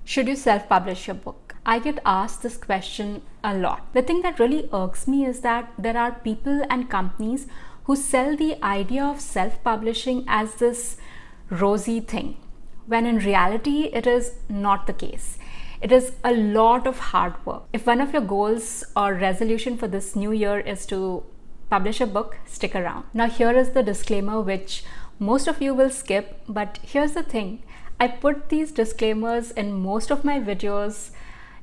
Should you self-publish your book? I get asked this question a lot. The thing that really irks me is that there are people and companies who sell the idea of self-publishing as this rosy thing, when in reality it is not the case. It is a lot of hard work. If one of your goals or resolution for this new year is to publish a book, stick around. Now here is the disclaimer which most of you will skip, but here's the thing. I put these disclaimers in most of my videos,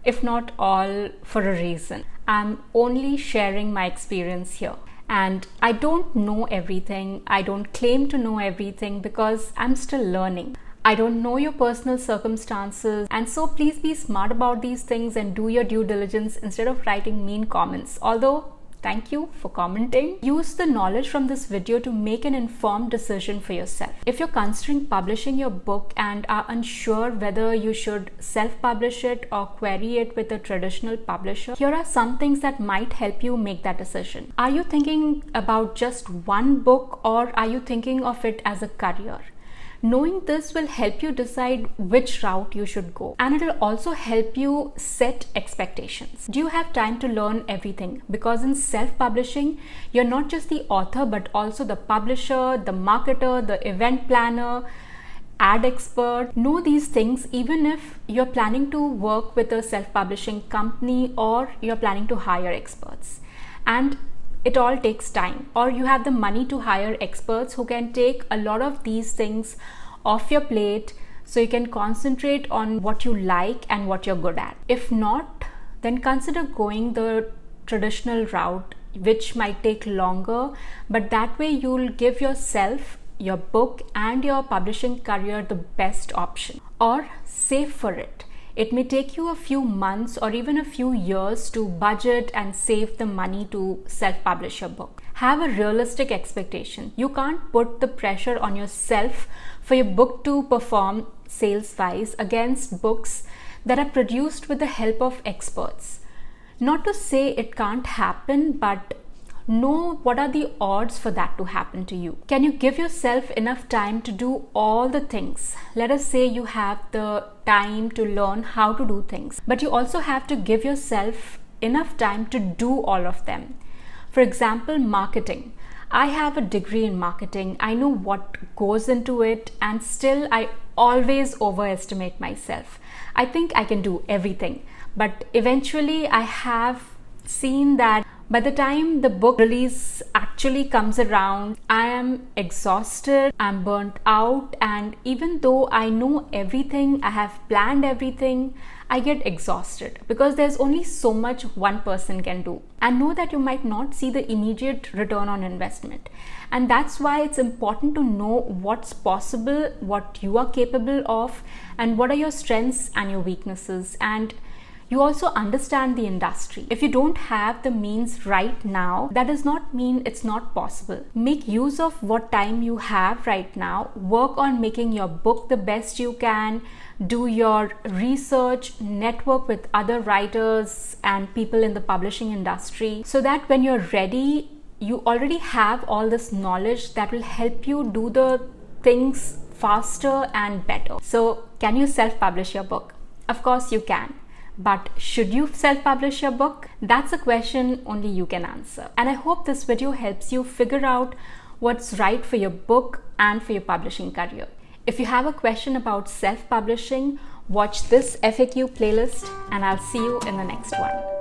if not all, for a reason. I'm only sharing my experience here. And I don't know everything. I don't claim to know everything because I'm still learning. I don't know your personal circumstances, and so please be smart about these things and do your due diligence instead of writing mean comments. Although, thank you for commenting. Use the knowledge from this video to make an informed decision for yourself. If you're considering publishing your book and are unsure whether you should self-publish it or query it with a traditional publisher, here are some things that might help you make that decision. Are you thinking about just one book, or are you thinking of it as a career? Knowing this will help you decide which route you should go, and it will also help you set expectations. Do you have time to learn everything? Because in self-publishing, you're not just the author but also the publisher, the marketer, the event planner, ad expert. Know these things even if you're planning to work with a self-publishing company or you're planning to hire experts. And it all takes time, or you have the money to hire experts who can take a lot of these things off your plate so you can concentrate on what you like and what you're good at. If not, then consider going the traditional route, which might take longer, but that way you'll give yourself, your book and your publishing career the best option. Or save for it. It may take you a few months or even a few years to budget and save the money to self-publish your book. Have a realistic expectation. You can't put the pressure on yourself for your book to perform sales-wise against books that are produced with the help of experts. Not to say it can't happen, but know what are the odds for that to happen to you. Can you give yourself enough time to do all the things? Let us say you have the time to learn how to do things, but you also have to give yourself enough time to do all of them. For example, marketing. I have a degree in marketing. I know what goes into it, and still I always overestimate myself. I think I can do everything, but eventually I have seen that by the time the book release actually comes around, I am exhausted, I'm burnt out, and even though I know everything, I have planned everything, I get exhausted because there's only so much one person can do. And know that you might not see the immediate return on investment. And that's why it's important to know what's possible, what you are capable of, and what are your strengths and your weaknesses. And you also understand the industry. If you don't have the means right now, that does not mean it's not possible. Make use of what time you have right now. Work on making your book the best you can. Do your research, network with other writers and people in the publishing industry, so that when you're ready, you already have all this knowledge that will help you do the things faster and better. So, can you self-publish your book? Of course you can. But should you self-publish your book? That's a question only you can answer. And I hope this video helps you figure out what's right for your book and for your publishing career. If you have a question about self-publishing, watch this FAQ playlist, and I'll see you in the next one.